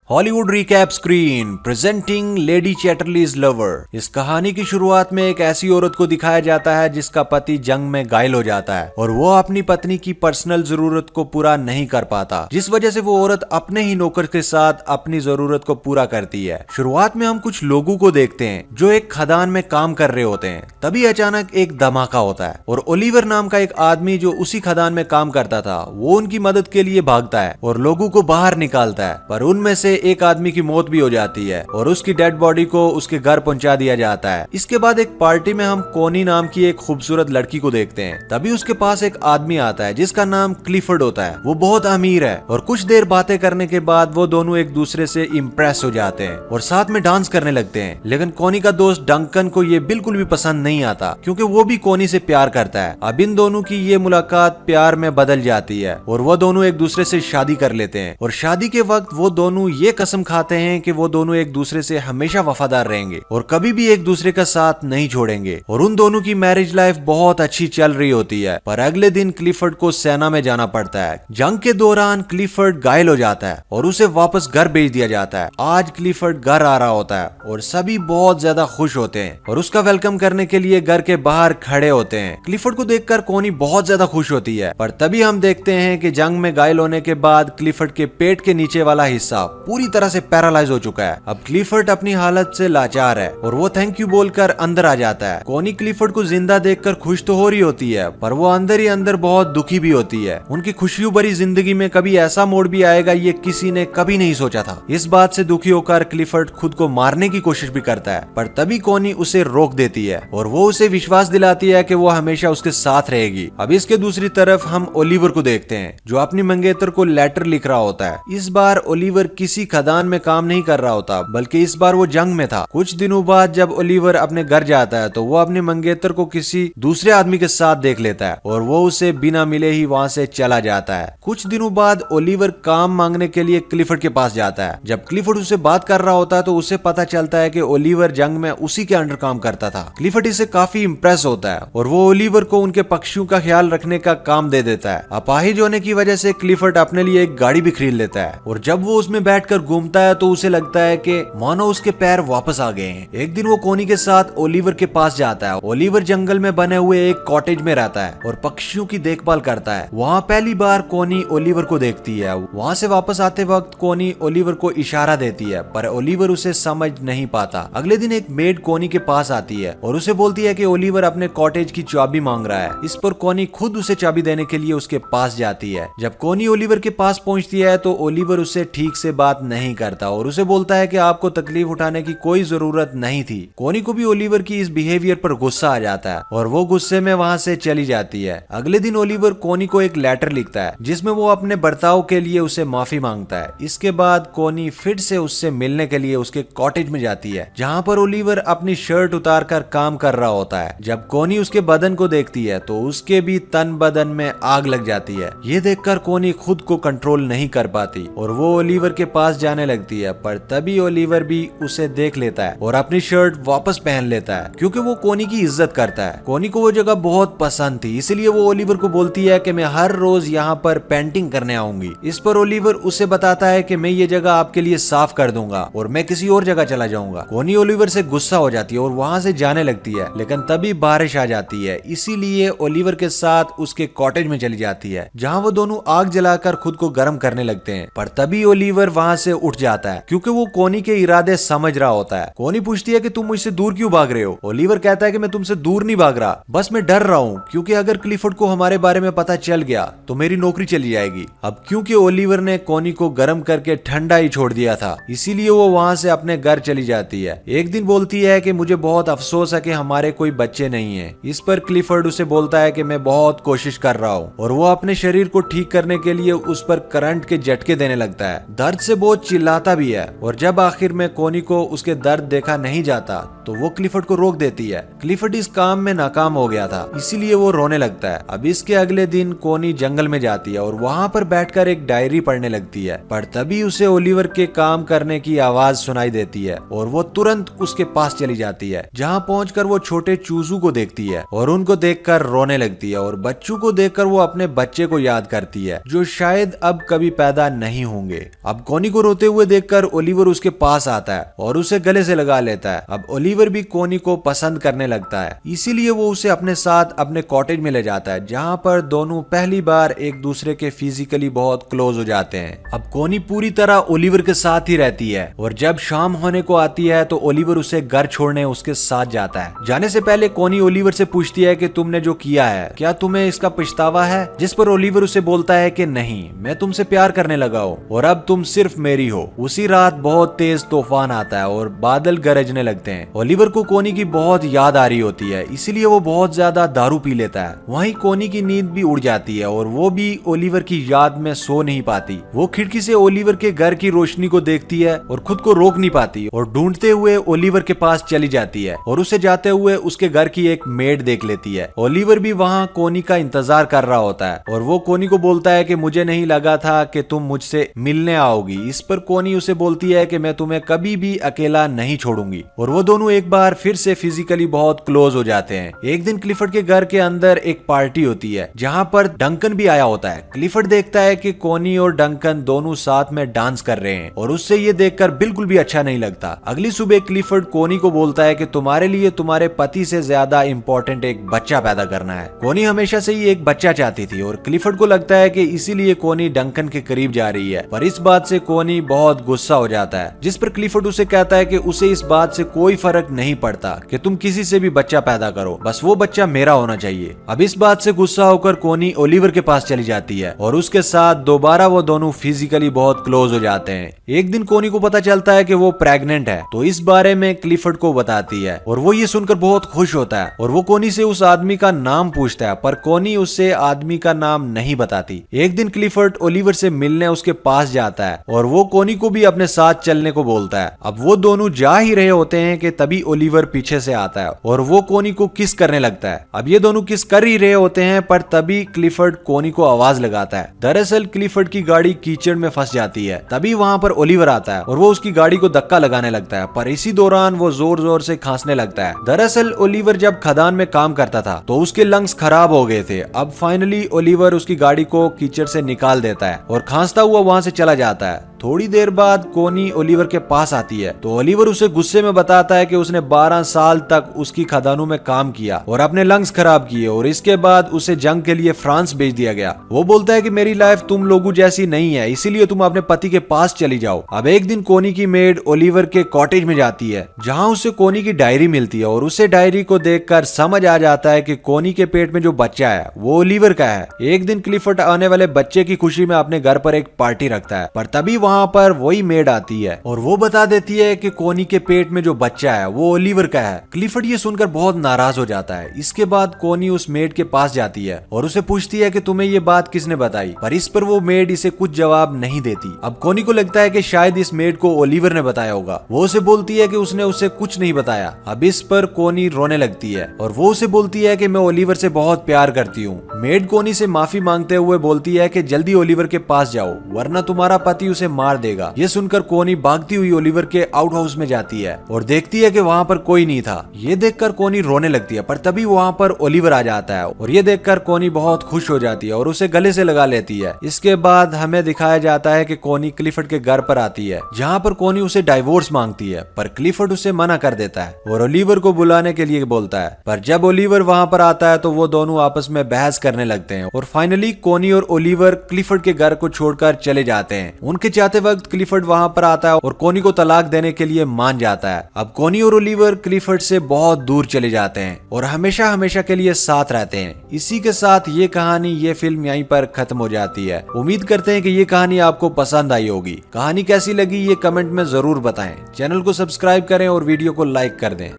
Hollywood recap screen presenting lady Chatterley's lover. इस कहानी की शुरुआत में एक ऐसी औरत को दिखाया जाता है जिसका पति जंग में घायल हो जाता है और वो अपनी पत्नी की पर्सनल जरूरत को पूरा नहीं कर पाता, जिस वजह से वो औरत अपने ही नौकर के साथ अपनी जरूरत को पूरा करती है। शुरुआत में हम कुछ लोगों को देखते हैं जो एक खदान में काम कर रहे होते हैं। तभी अचानक एक धमाका होता है और ओलिवर नाम का एक आदमी जो उसी खदान में काम करता था वो उनकी मदद के लिए भागता है और लोगों को बाहर निकालता है, पर उनमें से एक आदमी की मौत भी हो जाती है और उसकी डेड बॉडी को उसके घर पहुंचा दिया जाता है। इसके बाद एक पार्टी में हम कोनी नाम की एक खूबसूरत लड़की को देखते हैं। तभी उसके पास एक आदमी आता है जिसका नाम क्लिफर्ड होता है। वो बहुत अमीर है और कुछ देर बातें करने के बाद वो दोनों एक दूसरे से इम्प्रेस हो जाते हैं और साथ में डांस करने लगते हैं। लेकिन कोनी का दोस्त डंकन को ये बिल्कुल भी पसंद नहीं आता क्योंकि वो भी कोनी से प्यार करता है। अब इन दोनों की ये मुलाकात प्यार में बदल जाती है और वो दोनों एक दूसरे से शादी कर लेते हैं और शादी के वक्त वो दोनों ये कसम खाते हैं कि वो दोनों एक दूसरे से हमेशा वफादार रहेंगे और कभी भी एक दूसरे का साथ नहीं छोड़ेंगे। और उन दोनों की मैरिज लाइफ बहुत अच्छी चल रही होती है। पर अगले दिन क्लिफर्ड को सेना में जाना पड़ता है। जंग के दौरान क्लिफर्ड घायल हो जाता है और उसे वापस घर भेज दिया जाता है। आज क्लिफर्ड घर आ रहा होता है और सभी बहुत ज्यादा खुश होते हैं और उसका वेलकम करने के लिए घर के बाहर खड़े होते हैं। क्लिफर्ड को देखकर कोनी बहुत ज्यादा खुश होती है, पर तभी हम देखते हैं कि जंग में घायल होने के बाद क्लिफर्ड के पेट के नीचे वाला हिस्सा पूरी तरह से पैरालाइज हो चुका है। अब क्लिफर्ड अपनी हालत से लाचार है और वो थैंक यू बोलकर अंदर आ जाता है। कोनी क्लिफर्ड को जिंदा देखकर खुश तो हो रही होती है, पर वो अंदर ही अंदर बहुत दुखी भी होती है। उनकी खुशियों भरी जिंदगी में कभी ऐसा मोड़ भी आएगा ये किसी ने कभी नहीं सोचा था। इस बात से दुखी होकर क्लिफर्ड खुद को मारने की कोशिश भी करता है, पर तभी कोनी उसे रोक देती है और वो उसे विश्वास दिलाती है कि वो हमेशा उसके साथ रहेगी। अब इसके दूसरी तरफ हम ओलिवर को देखते हैं जो अपनी मंगेतर को लेटर लिख रहा होता है। इस बार ओलिवर किसी खदान में काम नहीं कर रहा होता, बल्कि इस बार वो जंग में था। कुछ दिनों बाद जब ओलिवर अपने घर जाता है तो वो अपनी मंगेतर को किसी दूसरे आदमी के साथ देख लेता है और वो उसे बिना मिले ही वहाँ से चला जाता है। कुछ दिनों बाद ओलिवर काम मांगने के लिए क्लिफर्ड के पास जाता है। जब क्लिफर्ड उससे बात कर रहा होता है तो उसे पता चलता है कि ओलिवर जंग में उसी के अंडर काम करता था। क्लिफर्ड इससे काफी इम्प्रेस होता है और वो ओलिवर को उनके पक्षियों का ख्याल रखने का काम दे देता है। अपाहिज होने की वजह से क्लिफर्ड अपने लिए एक गाड़ी भी खरीद लेता है और जब वो उसमें बैठकर घूमता है तो उसे लगता है कि मानो उसके पैर वापस आ गए हैं। एक दिन वो कोनी के साथ ओलिवर के पास जाता है। ओलिवर जंगल में बने हुए एक कॉटेज में रहता है और पक्षियों की देखभाल करता है। वहाँ पहली बार कोनी ओलिवर को देखती है। वहाँ से वापस आते वक्त कोनी ओलिवर को इशारा देती है, पर ओलिवर उसे समझ नहीं पाता। अगले दिन एक मेड कोनी के पास आती है और उसे बोलती है कि ओलिवर अपने कॉटेज की चाबी मांग रहा है। इस पर कोनी खुद उसे चाबी देने के लिए उसके पास जाती है। जब कोनी ओलिवर के पास पहुंचती है तो ओलिवर उससे ठीक से बात नहीं करता और उसे बोलता है कि आपको तकलीफ उठाने की कोई जरूरत नहीं थी। कोनी को भी ओलिवर की इस बिहेवियर पर गुस्सा आ जाता है और वो गुस्से में वहाँ से चली जाती है। अगले दिन ओलिवर कोनी को एक लेटर लिखता है जिसमें वो अपने बर्ताव के लिए उसे माफी मांगता है। इसके बाद कोनी फिर से उससे मिलने के लिए उसके कॉटेज में जाती है जहाँ पर ओलिवर अपनी शर्ट उतार कर काम कर रहा होता है। जब कोनी उसके बदन को देखती है तो उसके भी तन बदन में आग लग जाती है। ये देखकर कोनी खुद को कंट्रोल नहीं कर पाती और वो ओलिवर के पास जाने लगती है, पर तभी ओलिवर भी उसे देख लेता है और अपनी शर्ट वापस पहन लेता है क्योंकि वो कोनी की इज्जत करता है। कोनी को वो जगह बहुत पसंद थी, इसलिए वो ओलिवर को बोलती है कि मैं हर रोज यहाँ पर पेंटिंग करने आऊंगी। इस पर ओलिवर उसे बताता है कि मैं ये जगह आपके लिए साफ कर दूंगा और मैं किसी और जगह चला जाऊंगा। कोनी ओलिवर से गुस्सा हो जाती है और वहाँ से जाने लगती है, लेकिन तभी बारिश आ जाती है, इसीलिए ओलिवर के साथ उसके कॉटेज में चली जाती है जहाँ वो दोनों आग जलाकर खुद को गर्म करने लगते हैं। पर तभी ओलिवर वहाँ से उठ जाता है क्योंकि वो कोनी के इरादे समझ रहा होता है। कोनी पूछती है कि तुम मुझसे दूर क्यों भाग रहे हो? ओलिवर कहता है कि मैं तुमसे दूर नहीं भाग रहा, बस मैं डर रहा हूँ क्योंकि अगर क्लिफर्ड को हमारे बारे में पता चल गया तो मेरी नौकरी चली जाएगी। अब क्योंकि ओलिवर ने कोनी को गर्म करके ठंडा ही छोड़ दिया था, इसीलिए वो वहाँ से अपने घर चली जाती है। एक दिन बोलती है कि मुझे बहुत अफसोस है कि हमारे कोई बच्चे नहीं है। इस पर क्लिफर्ड उसे बोलता है कि मैं बहुत कोशिश कर रहा हूँ और वो अपने शरीर को ठीक करने के लिए उस पर करंट के झटके देने लगता है। दर्द से बहुत चिल्लाता भी है और जब आखिर में कोनी को उसके दर्द देखा नहीं जाता तो वो क्लिफर्ड को रोक देती है। क्लिफर्ड इस काम में नाकाम हो गया था, इसीलिए वो रोने लगता है। अब इसके अगले दिन कोनी जंगल में जाती है और वहाँ पर बैठकर एक डायरी पढ़ने लगती है, पर तभी उसे ओलिवर के काम करने की आवाज सुनाई देती है और वो तुरंत उसके पास चली जाती है, जहाँ पहुंचकर वो छोटे चूजू को देखती है और उनको देखकर रोने लगती है और बच्चों को देखकर वो अपने बच्चे को याद करती है जो शायद अब कभी पैदा नहीं होंगे। अब कोनी को को रोते हुए देखकर ओलिवर उसके पास आता है और उसे गले से लगा लेता है। अब ओलिवर भी कोनी को पसंद करने लगता है, इसीलिए वो उसे अपने साथ अपने कॉटेज में ले जाता है, जहाँ पर दोनों पहली बार एक दूसरे के फिजिकली बहुत क्लोज हो जाते हैं। अब कोनी पूरी तरह ओलिवर के साथ ही रहती है और जब शाम होने को आती है तो ओलिवर उसे घर छोड़ने उसके साथ जाता है। जाने से पहले कोनी ओलिवर से पूछती है कि तुमने जो किया है क्या तुम्हें इसका पछतावा है, जिस पर ओलिवर उसे बोलता है कि नहीं, मैं तुमसे प्यार करने लगा हूँ और अब तुम सिर्फ मेरी हो। उसी रात बहुत तेज तूफान आता है और बादल गरजने लगते हैं। ओलिवर को कोनी की बहुत याद आ रही होती है, इसीलिए वो बहुत ज्यादा दारू पी लेता है। वहीं कोनी की नींद भी उड़ जाती है और वो भी ओलिवर की याद में सो नहीं पाती। वो खिड़की से ओलिवर के घर की रोशनी को देखती है और खुद को रोक नहीं पाती और ढूंढते हुए ओलिवर के पास चली जाती है और उसे जाते हुए उसके घर की एक मेड देख लेती है। ओलिवर भी वहाँ कोनी का इंतजार कर रहा होता है और वो कोनी को बोलता है कि मुझे नहीं लगा था कि तुम मुझसे मिलने आओगी। इस पर कोनी उसे बोलती है कि मैं तुम्हें कभी भी अकेला नहीं छोड़ूंगी और वो दोनों एक बार फिर से फिजिकली बहुत क्लोज हो जाते हैं। एक दिन क्लिफर्ड के घर के अंदर एक पार्टी होती है जहाँ पर डंकन भी आया होता है। क्लिफर्ड देखता है कि कोनी और डंकन दोनों साथ में डांस कर रहे हैं और उससे ये देखकर बिल्कुल भी अच्छा नहीं लगता। अगली सुबह क्लिफर्ड कोनी को बोलता है कि तुम्हारे लिए तुम्हारे पति से ज्यादा इम्पोर्टेंट एक बच्चा पैदा करना है। कोनी हमेशा से ही एक बच्चा चाहती थी और क्लिफर्ड को लगता है कि इसीलिए कोनी डंकन के करीब जा रही है, पर इस बात से कोनी बहुत गुस्सा हो जाता है, जिस पर क्लिफर्ड उसे कहता है कि उसे इस बात से कोई फर्क नहीं पड़ता कि तुम किसी से भी बच्चा पैदा करो, बस वो बच्चा मेरा होना चाहिए। अब इस बात से गुस्सा होकर कोनी ओलिवर के पास चली जाती है और उसके साथ दोबारा वो दोनों फिजिकली बहुत क्लोज हो जाते हैं। एक दिन कोनी को पता चलता है कि वो प्रेग्नेंट है, तो इस बारे में क्लिफर्ड को बताती है और वो ये सुनकर बहुत खुश होता है और वो कोनी से उस आदमी का नाम पूछता है, पर कोनी उससे आदमी का नाम नहीं बताती। एक दिन क्लिफर्ड ओलिवर से मिलने उसके पास जाता है और वो कोनी को भी अपने साथ चलने को बोलता है। अब वो दोनों जा ही रहे होते हैं कि तभी ओलिवर पीछे से आता है और वो कोनी को किस करने लगता है। अब ये दोनों किस कर ही रहे होते हैं, पर तभी क्लिफर्ड कोनी को आवाज लगाता है। दरअसल क्लिफर्ड की गाड़ी कीचड़ में फंस जाती है। तभी वहाँ पर ओलिवर आता है और वो उसकी गाड़ी को धक्का लगाने लगता है, पर इसी दौरान वो जोर जोर से खांसने लगता है। दरअसल ओलिवर जब खदान में काम करता था तो उसके लंग्स खराब हो गए थे। अब फाइनली ओलिवर उसकी गाड़ी को कीचड़ से निकाल देता है और खांसता हुआ वहाँ से चला जाता है। थोड़ी देर बाद कोनी ओलिवर के पास आती है तो ओलिवर उसे गुस्से में बताता है कि उसने 12 साल तक उसकी खदानों में काम किया और अपने लंग्स खराब किए और इसके बाद उसे जंग के लिए फ्रांस भेज दिया गया। वो बोलता है कि मेरी लाइफ तुम लोगों जैसी नहीं है, इसीलिए तुम अपने पति के पास चली जाओ। अब एक दिन कोनी की मेड ओलिवर के कॉटेज में जाती है जहाँ उसे कोनी की डायरी मिलती है और उसे डायरी को देखकर समझ आ जाता है कि कोनी के पेट में जो बच्चा है वो ओलिवर का है। एक दिन क्लिफर्ड आने वाले बच्चे की खुशी में अपने घर पर एक पार्टी रखता है, पर तभी वहाँ पर वही मेड आती है और वो बता देती है कि कोनी के पेट में जो बच्चा है वो ओलिवर का है। क्लिफर्ड ये सुनकर बहुत नाराज हो जाता है। इसके बाद कोनी उस मेड के पास जाती है और उसे पूछती है कि तुम्हें ये बात किसने बताई, पर इस पर वो मेड इसे कुछ जवाब नहीं देती। अब कोनी को लगता है कि शायद इस मेड को ओलिवर ने बताया होगा। वो उसे बोलती है कि उसने उसे कुछ नहीं बताया। अब इस पर कोनी रोने लगती है और वो उसे बोलती है कि मैं ओलिवर से बहुत प्यार करती हूँ। मेड कोनी से माफी मांगते हुए बोलती है कि जल्दी ओलिवर के पास जाओ वरना तुम्हारा पति उसे मार देगा। ये सुनकर कोनी भागती हुई ओलिवर के आउट हाउस में जाती है और देखती है कि वहाँ पर कोई नहीं था। ये देखकर कोनी रोने लगती है, पर तभी वहाँ पर ओलिवर आ जाता है और ये देखकर कोनी बहुत खुश हो जाती है और उसे गले से लगा लेती है। इसके बाद हमें दिखाया जाता है कि कोनी क्लिफर्ड के घर पर आती है जहाँ पर कोनी उसे डाइवोर्स मांगती है, पर क्लिफर्ड उसे मना कर देता है और ओलिवर को बुलाने के लिए बोलता है। पर जब ओलिवर वहाँ पर आता है तो वो दोनों आपस में बहस करने लगते हैं और फाइनली कोनी और ओलिवर क्लिफर्ड के घर को छोड़कर चले जाते हैं। उनके जाते वक्त क्लिफर्ड वहाँ पर आता है और कोनी को तलाक देने के लिए मान जाता है। अब कोनी और ओलिवर क्लिफर्ड से बहुत दूर चले जाते हैं और हमेशा हमेशा के लिए साथ रहते हैं। इसी के साथ ये कहानी, ये फिल्म यहीं पर खत्म हो जाती है। उम्मीद करते हैं कि ये कहानी आपको पसंद आई होगी। कहानी कैसी लगी ये कमेंट में जरूर बताएं। चैनल को सब्सक्राइब करें और वीडियो को लाइक कर दें।